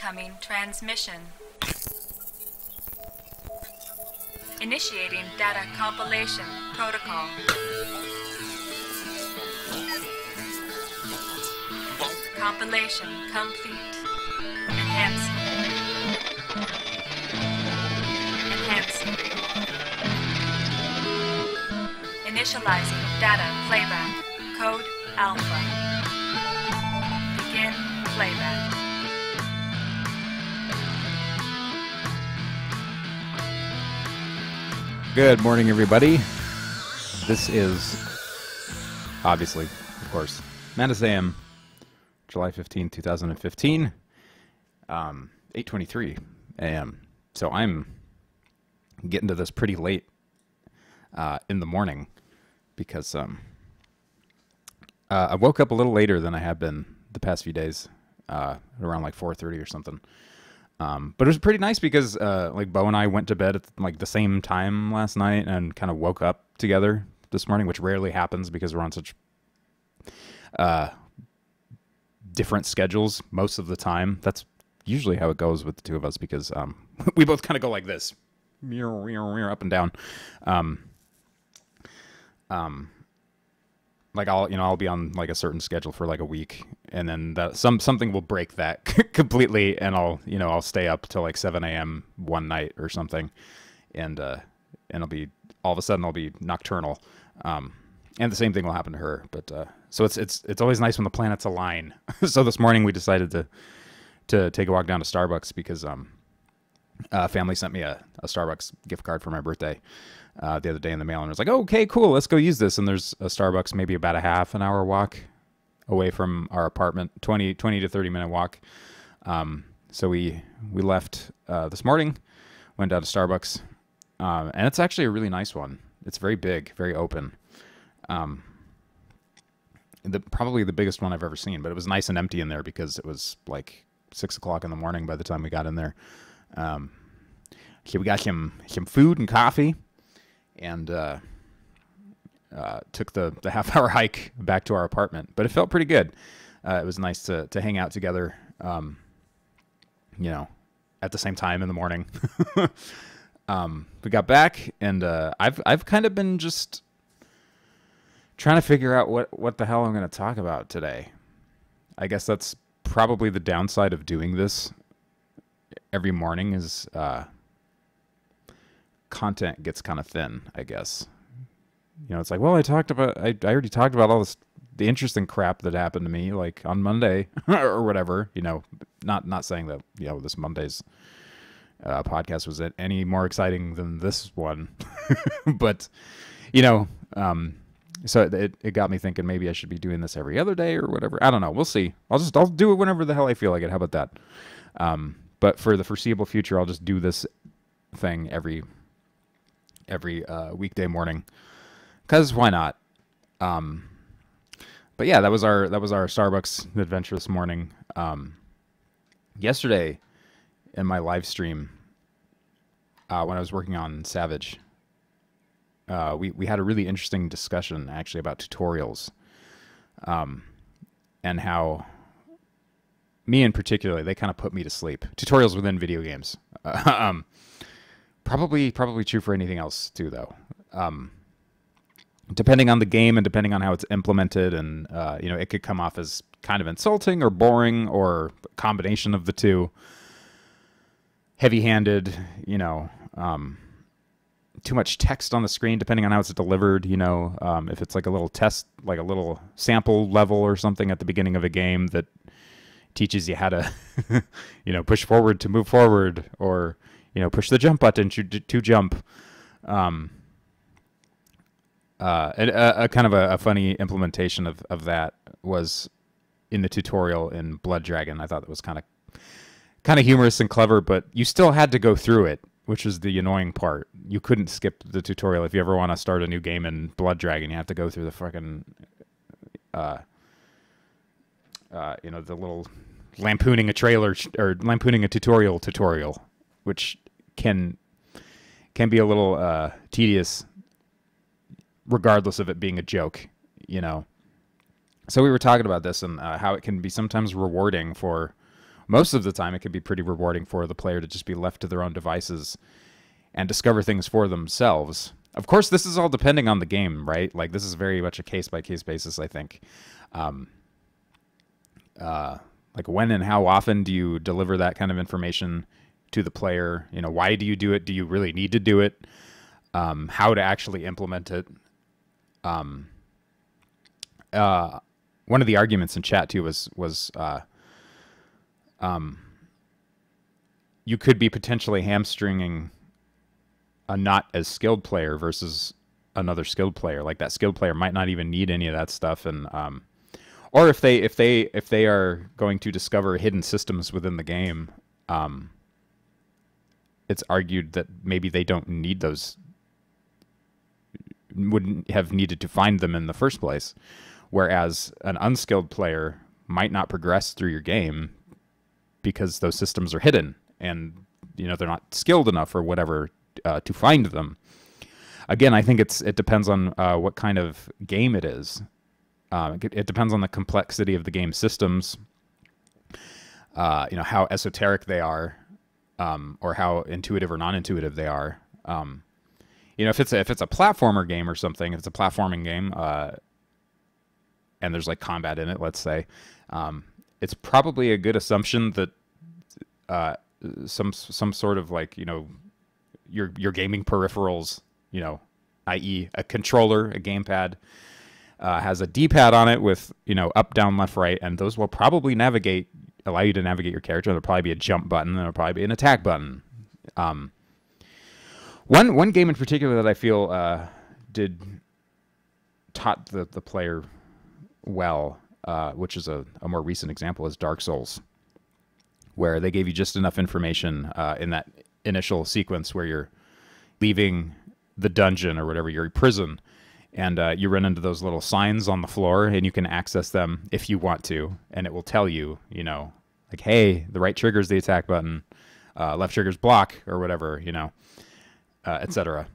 Incoming transmission. Initiating data compilation protocol. Compilation complete. Enhancing. Enhancing. Initializing data playback. Code alpha. Begin playback. Good morning, everybody. This is, obviously, of course, Madness AM, July 15, 2015, 8:23 a.m. So I'm getting to this pretty late in the morning because I woke up a little later than I have been the past few days, around like 4:30 or something. But it was pretty nice because like Bo and I went to bed at like the same time last night and kind of woke up together this morning, which rarely happens because we're on such different schedules most of the time. That's usually how it goes with the two of us because we both kind of go like this, up and down. Like I'll be on like a certain schedule for like a week, and then something will break that completely, and I'll stay up till like 7 a.m. one night or something, and it'll be all of a sudden I'll be nocturnal, and the same thing will happen to her. But so it's always nice when the planets align. So this morning we decided to take a walk down to Starbucks because family sent me a Starbucks gift card for my birthday the other day in the mail, and I was like, oh, okay, cool, let's go use this. And there's a Starbucks maybe about a half an hour walk away from our apartment, 20 to 30 minute walk. So we left this morning, went down to Starbucks, and it's actually a really nice one. It's very big, very open. Probably the biggest one I've ever seen, but it was nice and empty in there because it was like 6 o'clock in the morning by the time we got in there. So we got some food and coffee, and took the half-hour hike back to our apartment. But it felt pretty good. It was nice to hang out together, at the same time in the morning. We got back, and I've kind of been just trying to figure out what the hell I'm going to talk about today. I guess that's probably the downside of doing this every morning is content gets kind of thin, I guess. It's like, well, I already talked about all the interesting crap that happened to me like on Monday or whatever, not saying that, this Monday's podcast was any more exciting than this one, but, so it got me thinking maybe I should be doing this every other day or whatever. I don't know. We'll see. I'll do it whenever the hell I feel like it. How about that? But for the foreseeable future, I'll just do this thing every weekday morning, because why not? But yeah, that was our Starbucks adventure this morning. Yesterday, in my live stream, when I was working on Savage, we had a really interesting discussion actually about tutorials, and how me in particular, they kind of put me to sleep. Tutorials within video games. Probably true for anything else too, though. Depending on the game and depending on how it's implemented, and it could come off as kind of insulting or boring or a combination of the two. Heavy-handed, too much text on the screen, depending on how it's delivered. If it's like a little test, like a little sample level or something at the beginning of a game that teaches you how to, push forward to move forward, or, push the jump button to jump. A kind of a funny implementation of that was in the tutorial in Blood Dragon. I thought it was kind of humorous and clever, but you still had to go through it, which is the annoying part. You couldn't skip the tutorial. If you ever want to start a new game in Blood Dragon, you have to go through the fucking the little lampooning a trailer or lampooning a tutorial, which can be a little tedious, regardless of it being a joke, So we were talking about this and how it can be sometimes rewarding for most of the time it can be pretty rewarding for the player to just be left to their own devices and discover things for themselves. Of course, this is all depending on the game, right? Like, this is very much a case-by-case basis, I think. Like, when and how often do you deliver that kind of information to the player? You know, why do you do it? Do you really need to do it? How to actually implement it? One of the arguments in chat, too, was you could be potentially hamstringing a not as skilled player versus another skilled player. Like, that skilled player might not even need any of that stuff, and or if they are going to discover hidden systems within the game, it's argued that maybe they don't need those, wouldn't have needed to find them in the first place, whereas an unskilled player might not progress through your game because those systems are hidden and, you know, they're not skilled enough or whatever to find them. Again, I think it depends on what kind of game it is. It depends on the complexity of the game systems, you know, how esoteric they are, or how intuitive or non-intuitive they are. You know, if it's a platformer game or something, if it's a platforming game, and there's like combat in it, let's say, it's probably a good assumption that some sort of, like, you know, your gaming peripherals, you know, i.e. a controller, a gamepad, has a D-pad on it with, you know, up, down, left, right, and those will probably allow you to navigate your character. There'll probably be a jump button, and there'll probably be an attack button. One game in particular that I feel taught the player well, which is a more recent example, is Dark Souls, where they gave you just enough information in that initial sequence where you're leaving the dungeon or whatever, your prison, and you run into those little signs on the floor, and you can access them if you want to, and it will tell you, you know, like, hey, the right trigger's the attack button, left trigger's block, or whatever, you know, etc.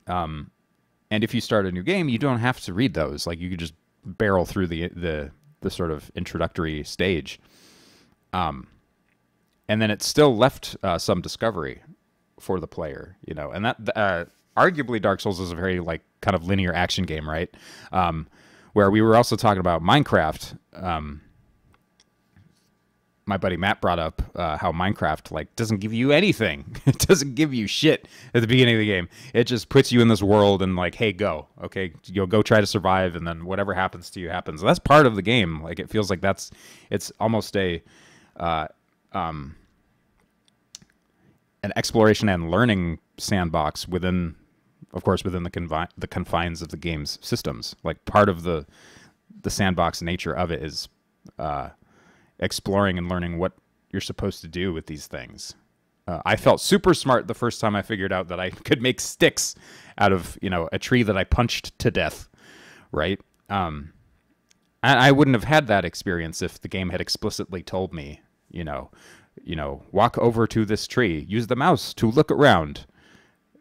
And if you start a new game, you don't have to read those. Like, you could just barrel through the sort of introductory stage. And then it's still left some discovery for the player, you know, and that arguably Dark Souls is a very, like, kind of linear action game, right? Where we were also talking about Minecraft. My buddy Matt brought up how Minecraft, like, doesn't give you anything. It doesn't give you shit at the beginning of the game. It just puts you in this world and, like, hey, go. Okay, you'll go try to survive, and then whatever happens to you happens. That's part of the game. Like, it feels like it's almost an exploration and learning sandbox within, of course, within the confines of the game's systems. Like, part of the sandbox nature of it is exploring and learning what you're supposed to do with these things. I felt super smart the first time I figured out that I could make sticks out of, you know, a tree that I punched to death, right? And I wouldn't have had that experience if the game had explicitly told me, you know, walk over to this tree, use the mouse to look around,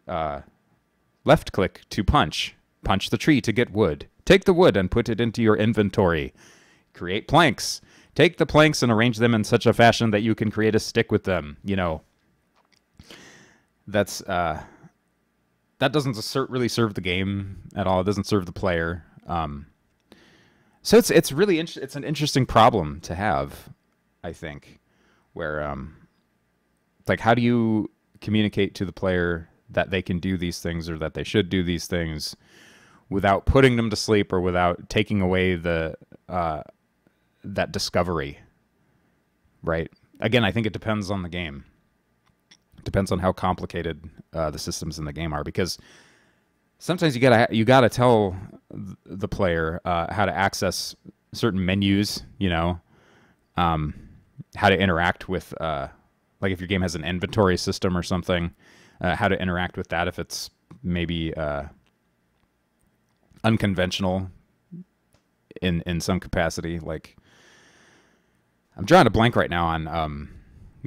left click to punch the tree to get wood, take the wood and put it into your inventory, create planks, take the planks and arrange them in such a fashion that you can create a stick with them. You know, that doesn't really serve the game at all. It doesn't serve the player. So it's really it's an interesting problem to have, I think, where like, how do you communicate to the player that they can do these things or that they should do these things without putting them to sleep or without taking away that discovery, right? Again, I think it depends on the game. It depends on how complicated the systems in the game are, because sometimes you gotta tell the player how to access certain menus, you know, how to interact with, like, if your game has an inventory system or something, how to interact with that if it's maybe unconventional in some capacity. Like, I'm drawing a blank right now on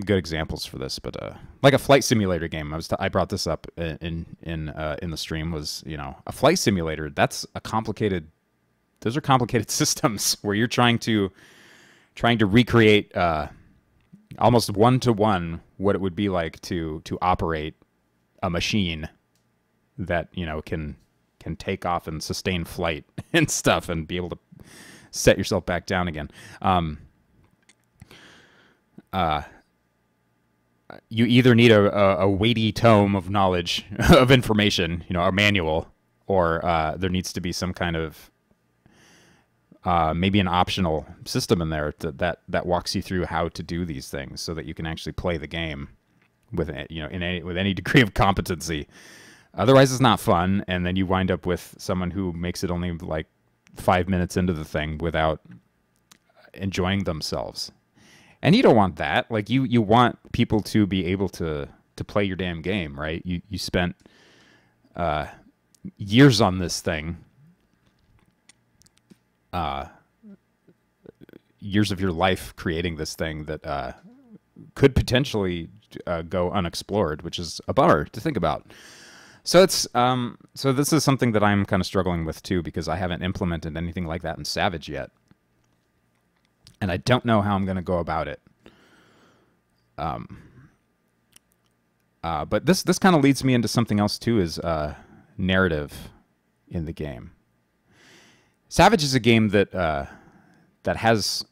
good examples for this, but like a flight simulator game. I brought this up in the stream. Was, you know, a flight simulator? That's a complicated. Those are complicated systems where you're trying to recreate almost one-to-one what it would be like to operate a machine that, you know, can take off and sustain flight and stuff and be able to set yourself back down again. You either need a weighty tome of knowledge of information, you know, a manual, or there needs to be some kind of maybe an optional system in there that walks you through how to do these things so that you can actually play the game with, you know, with any degree of competency. Otherwise, it's not fun, and then you wind up with someone who makes it only like 5 minutes into the thing without enjoying themselves. And you don't want that. Like, you want people to be able to play your damn game, right? You spent years on this thing, years of your life creating this thing that could potentially go unexplored, which is a bummer to think about. So it's so this is something that I'm kind of struggling with too, because I haven't implemented anything like that in Savage yet, and I don't know how I'm going to go about it. But this kind of leads me into something else too, is narrative in the game. Savage is a game that that has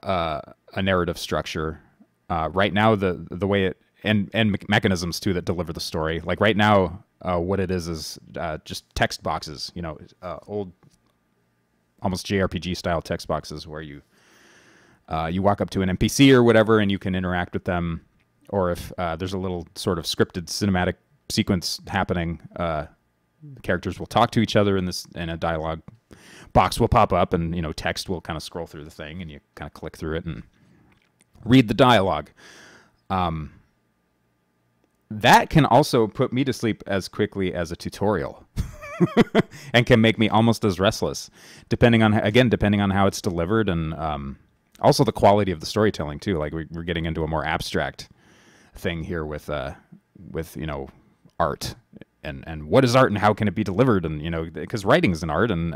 a narrative structure. Right now, the way it and mechanisms too that deliver the story. Like right now, what it is just text boxes. You know, old, almost JRPG style text boxes where you walk up to an NPC or whatever, and you can interact with them. Or if there's a little sort of scripted cinematic sequence happening, the characters will talk to each other in a dialogue box will pop up, and you know, text will kind of scroll through the thing, and you kind of click through it and read the dialogue. That can also put me to sleep as quickly as a tutorial and can make me almost as restless, depending on how it's delivered, and also the quality of the storytelling too. Like we're getting into a more abstract thing here with you know, art and what is art and how can it be delivered, and you know, because writing is an art, and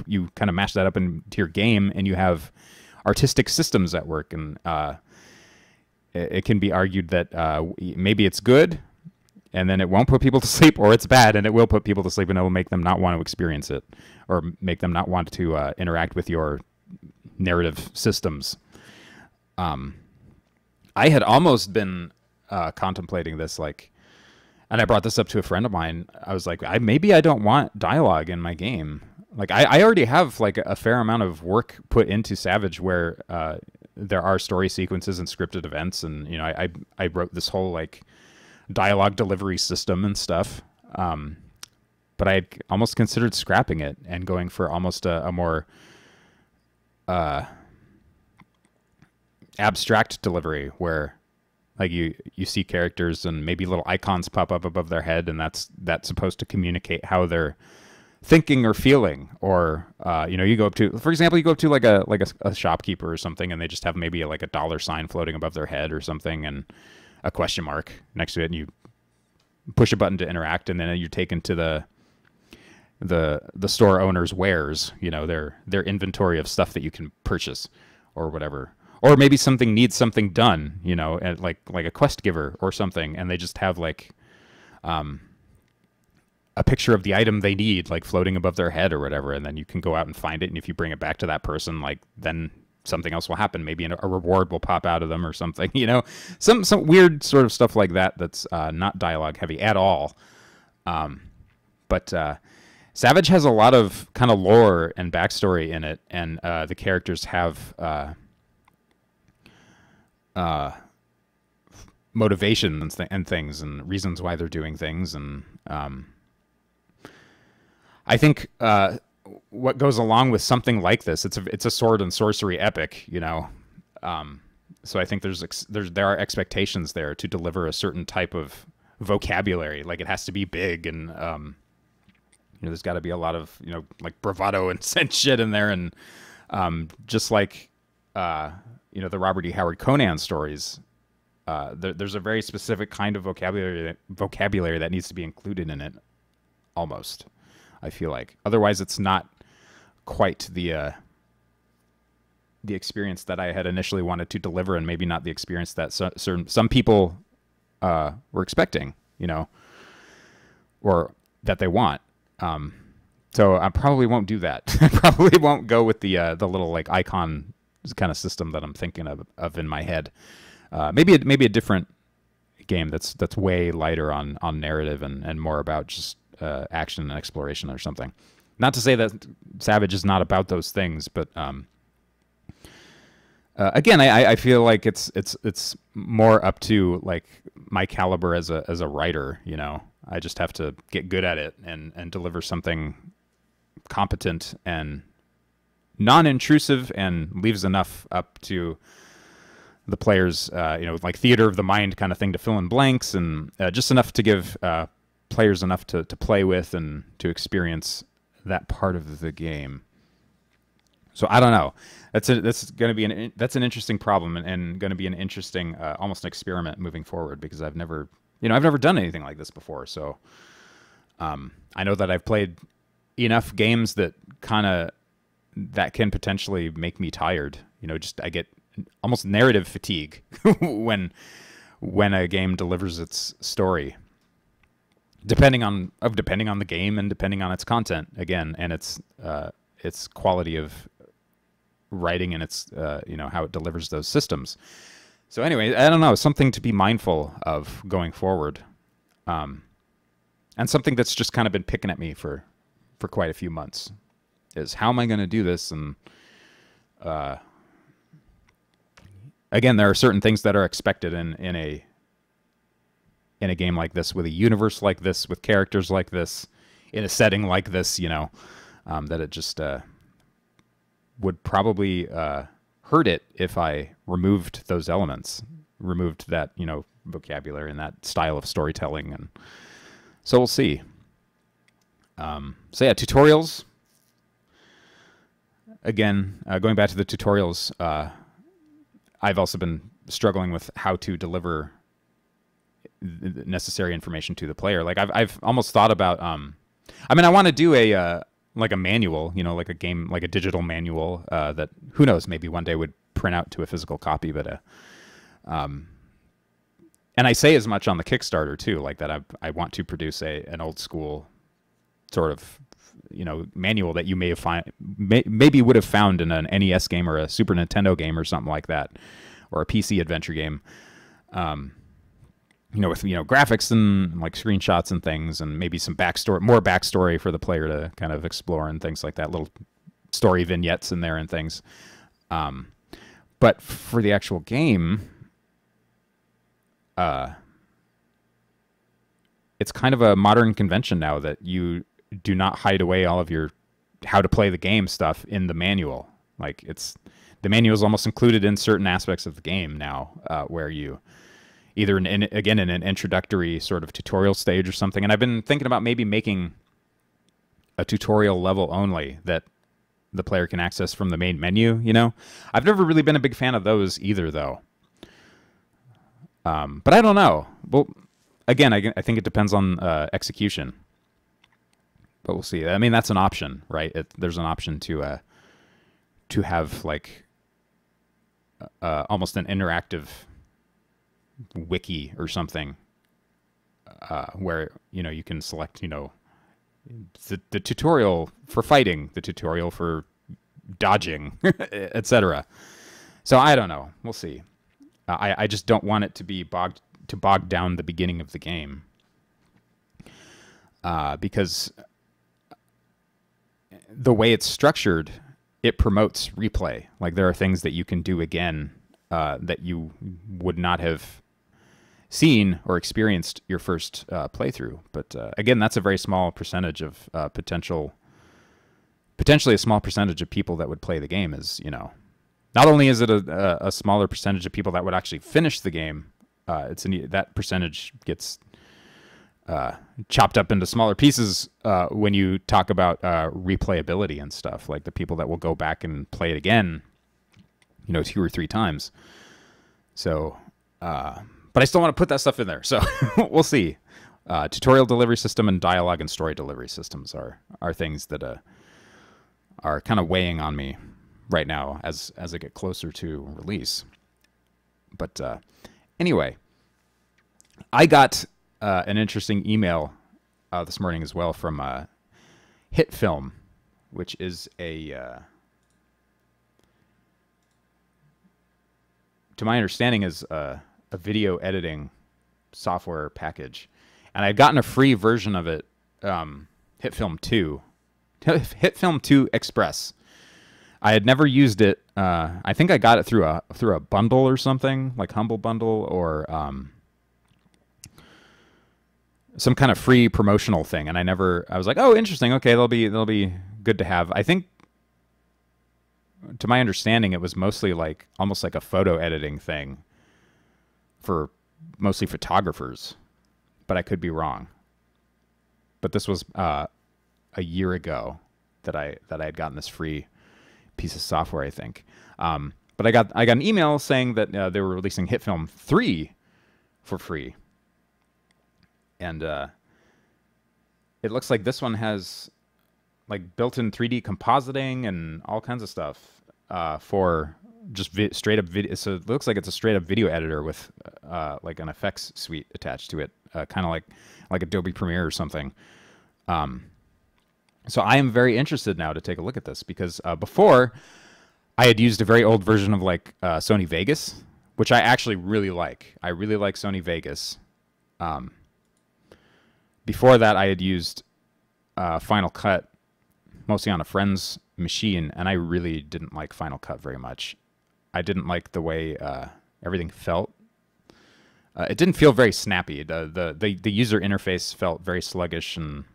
you kind of mash that up into your game, and you have artistic systems at work, and it can be argued that maybe it's good and then it won't put people to sleep, or it's bad and it will put people to sleep and it will make them not want to experience it, or make them not want to interact with your narrative systems. I had almost been contemplating this, like, and I brought this up to a friend of mine. I was like, maybe I don't want dialogue in my game. Like, I already have like a fair amount of work put into Savage where there are story sequences and scripted events, and you know, I wrote this whole like dialogue delivery system and stuff. But I had almost considered scrapping it and going for almost a more abstract delivery, where like you see characters and maybe little icons pop up above their head, and that's supposed to communicate how they're thinking or feeling. Or you know, you go up to, for example, like a shopkeeper or something, and they just have maybe like a dollar sign floating above their head or something, and a question mark next to it, and you push a button to interact, and then you're taken to the store owner's wares, you know, their inventory of stuff that you can purchase or whatever. Or maybe something needs something done, you know, like a quest giver or something, and they just have like a picture of the item they need, like floating above their head or whatever, and then you can go out and find it, and if you bring it back to that person, like then something else will happen. Maybe a reward will pop out of them or something, you know, some weird sort of stuff like that that's not dialogue heavy at all. But Savage has a lot of kind of lore and backstory in it, and the characters have motivation and things and reasons why they're doing things, and I think what goes along with something like this, it's a sword and sorcery epic, you know. So I think there are expectations there to deliver a certain type of vocabulary. Like it has to be big, and you know, there's got to be a lot of, you know, like bravado and shit in there, and just like you know, the Robert E. Howard Conan stories. There's a very specific kind of vocabulary that needs to be included in it, almost, I feel like. Otherwise, it's not quite the the experience that I had initially wanted to deliver, and maybe not the experience that some people were expecting, you know, or that they want. So I probably won't do that. I probably won't go with the little like icon kind of system that I'm thinking of in my head. Maybe a different game that's way lighter on narrative and more about just action and exploration or something. Not to say that Savage is not about those things, but again, I feel like it's more up to like my caliber as a writer. You know, I just have to get good at it and deliver something competent and non-intrusive and leaves enough up to the players, you know, like theater of the mind kind of thing to fill in blanks, and just enough to give players enough to play with and to experience that part of the game. So I don't know. That's going to be an interesting problem and going to be an interesting almost an experiment moving forward, because I've never done anything like this before. So I know that I've played enough games that can potentially make me tired. You know, just I get almost narrative fatigue when a game delivers its story, depending on the game and depending on its content again, and its quality of writing and its you know, how it delivers those systems. So anyway, I don't know, something to be mindful of going forward, and something that's just kind of been picking at me for quite a few months is, how am I going to do this? And again, there are certain things that are expected in a game like this, with a universe like this, with characters like this, in a setting like this, you know, that it just would probably hurt it if I removed those elements, removed that, you know, vocabulary and that style of storytelling. And so we'll see. So yeah, tutorials. Again, going back to the tutorials, I've also been struggling with how to deliver the necessary information to the player. Like I've almost thought about, I mean, I want to do like a manual, you know, like a digital manual, that who knows, maybe one day would print out to a physical copy, but, and I say as much on the Kickstarter too, like that I want to produce an old school sort of, you know, manual that you maybe would have found in an NES game or a Super Nintendo game or something like that, or a PC adventure game. You know, with, you know, graphics and like screenshots and things, and maybe some more backstory for the player to kind of explore and things like that, little story vignettes in there and things. But for the actual game, it's kind of a modern convention now that you do not hide away all of your how to play the game stuff in the manual. Like the manual is almost included in certain aspects of the game now, where you either in an introductory sort of tutorial stage or something. And I've been thinking about maybe making a tutorial level only that the player can access from the main menu, you know? I've never really been a big fan of those either, though. But I don't know. Well, again, I think it depends on execution. But we'll see. I mean, that's an option, right? There's an option to have like almost an interactive wiki or something, where, you know, you can select, you know, the tutorial for fighting, the tutorial for dodging, etc. So I don't know. We'll see. I just don't want it to be bog down the beginning of the game, because the way it's structured, it promotes replay. Like there are things that you can do again that you would not have seen or experienced your first playthrough. But again, that's a very small percentage of potentially a small percentage of people that would play the game. Is, you know, not only is it a smaller percentage of people that would actually finish the game, that percentage gets chopped up into smaller pieces when you talk about replayability and stuff, like the people that will go back and play it again, you know, 2 or 3 times. So, but I still want to put that stuff in there. So we'll see. Tutorial delivery system and dialogue and story delivery systems are things that are kind of weighing on me right now as I get closer to release. But anyway, I got an interesting email this morning as well from Hit Film, which is to my understanding, is a video editing software package, and I'd gotten a free version of it, HitFilm 2, HitFilm 2 Express. I had never used it. I think I got it through a bundle or something, like Humble Bundle or some kind of free promotional thing, and I was like, oh, interesting. Okay, they'll be good to have. I think, to my understanding, it was mostly like almost like a photo editing thing for mostly photographers, but I could be wrong. But this was a year ago that I had gotten this free piece of software, I think. But I got an email saying that they were releasing HitFilm 3 for free. And it looks like this one has like built-in 3D compositing and all kinds of stuff for just straight up video. So it looks like it's a straight up video editor with like an effects suite attached to it, kind of like Adobe Premiere or something. So I am very interested now to take a look at this, because before I had used a very old version of like Sony Vegas, which I actually really like. I really like Sony Vegas. Before that, I had used Final Cut mostly on a friend's machine, and I really didn't like Final Cut very much. I didn't like the way everything felt. It didn't feel very snappy. The user interface felt very sluggish, and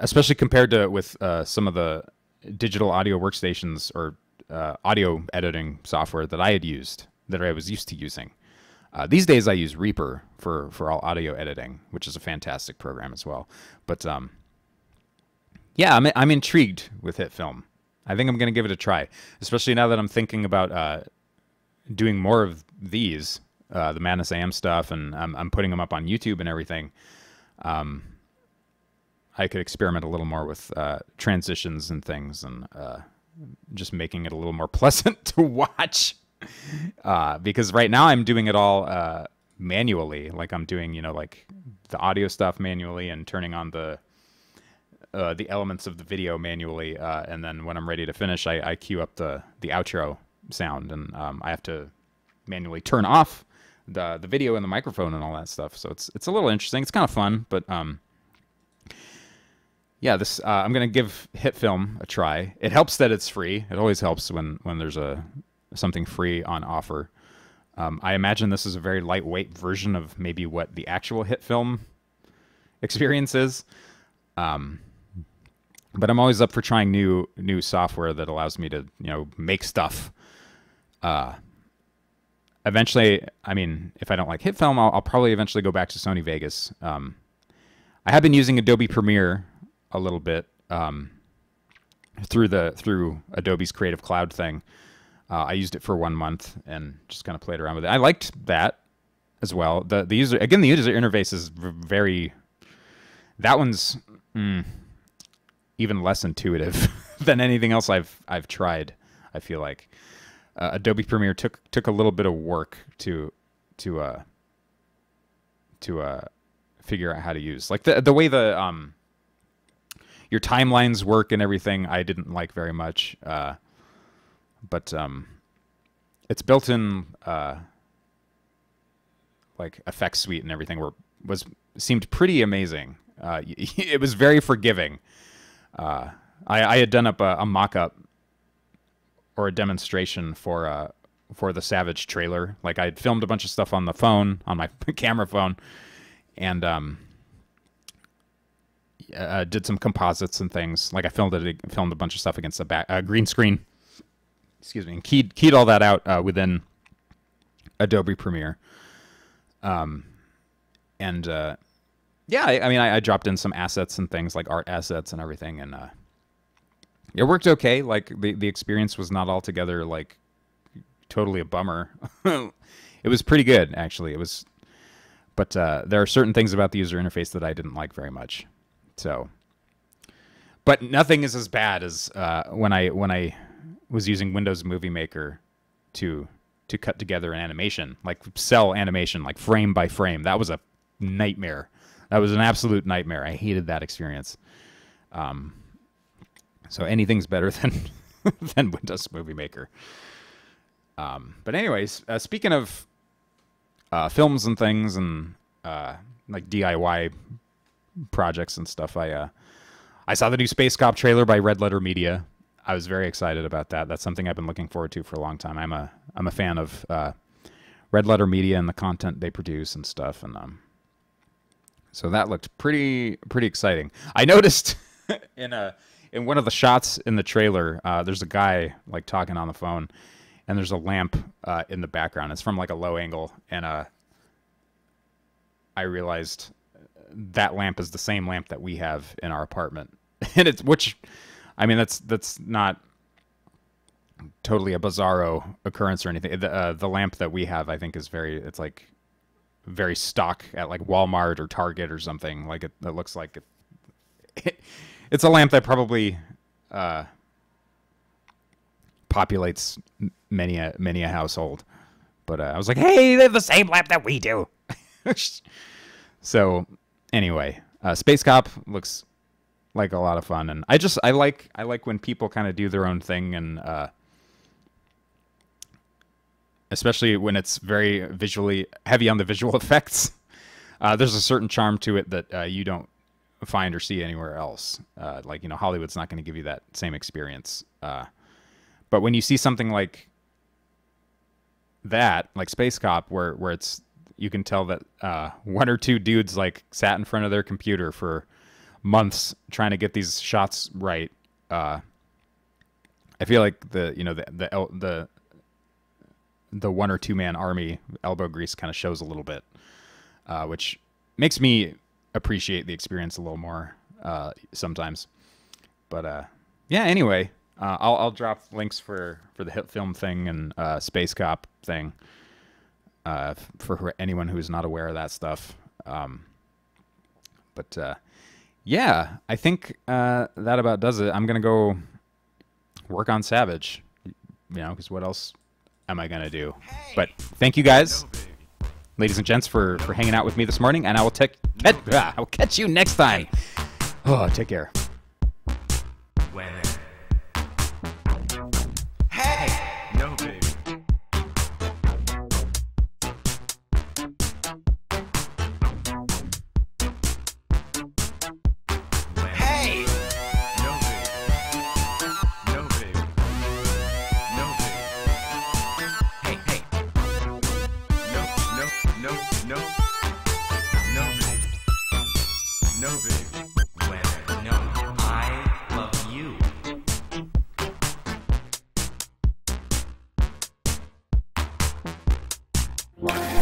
especially compared to with some of the digital audio workstations or audio editing software that I was used to using. These days I use Reaper for all audio editing, which is a fantastic program as well. But yeah, I'm intrigued with HitFilm. I think I'm going to give it a try, especially now that I'm thinking about doing more of these, the Madness AM stuff, and I'm putting them up on YouTube and everything. I could experiment a little more with transitions and things, and just making it a little more pleasant to watch. Because right now I'm doing it all manually. Like I'm doing, like the audio stuff manually and turning on the elements of the video manually. And then when I'm ready to finish, I cue up the outro sound, and I have to manually turn off the video and the microphone and all that stuff. So it's a little interesting. It's kind of fun, but yeah, this I'm gonna give HitFilm a try. It helps that it's free. It always helps when there's something free on offer. I imagine this is a very lightweight version of maybe what the actual HitFilm experience is. But I'm always up for trying new software that allows me to make stuff. Eventually, I mean, if I don't like HitFilm, I'll probably eventually go back to Sony Vegas. I have been using Adobe Premiere a little bit through Adobe's Creative Cloud thing. I used it for 1 month and just kind of played around with it. I liked that as well. The user interface is very. That one's even less intuitive than anything else I've tried. I feel like Adobe Premiere took a little bit of work to figure out how to use, like the way your timelines work and everything. I didn't like very much. But its built-in like effects suite and everything seemed pretty amazing. It was very forgiving. I had done up a mock-up or a demonstration for the Savage trailer. Like I had filmed a bunch of stuff on the phone, on my camera phone, and did some composites and things. Like I filmed a bunch of stuff against the green screen. Excuse me, and keyed all that out within Adobe Premiere. Yeah, I mean, I dropped in some assets and things like art assets and everything, and it worked okay. Like the experience was not altogether like totally a bummer. It was pretty good, actually. It was, but there are certain things about the user interface that I didn't like very much. So, But nothing is as bad as when I was using Windows Movie Maker to cut together an animation, like cell animation, like frame by frame. That was a nightmare. That was an absolute nightmare. I hated that experience. So anything's better than than Windows Movie Maker. But anyways, speaking of films and things and like DIY projects and stuff, I saw the new Space Cop trailer by Red Letter Media. I was very excited about that. That's something I've been looking forward to for a long time. I'm a fan of Red Letter Media and the content they produce and stuff, and so that looked pretty exciting. I noticed in one of the shots in the trailer, there's a guy like talking on the phone, and there's a lamp in the background. It's from like a low angle, and I realized that lamp is the same lamp that we have in our apartment, and I mean, that's not totally a bizarro occurrence or anything. The lamp that we have, I think, is it's like very stock at like Walmart or Target or something. Like it looks like it's a lamp that probably populates many a household. But I was like, hey, they have the same lamp that we do. So anyway, Space Cop looks like a lot of fun, and I like when people kind of do their own thing, and especially when it's very visually heavy on the visual effects. There's a certain charm to it that you don't find or see anywhere else. Like, Hollywood's not going to give you that same experience. But when you see something like that, like Space Cop, where you can tell that one or two dudes like sat in front of their computer for months trying to get these shots right. I feel like the one or two man army elbow grease kind of shows a little bit, which makes me appreciate the experience a little more sometimes. But yeah, anyway, I'll drop links for the hit film thing and Space Cop thing for anyone who's not aware of that stuff. But yeah, I think that about does it. I'm gonna go work on Savage, because what else am I gonna do? But thank you guys, ladies and gents, for hanging out with me this morning, and I will I'll catch you next time. Oh, take care. Hey, no baby. Hey, no baby. No baby. No baby. Hey, hey. No, no, no, no. No baby. No baby. When no, I love you. What?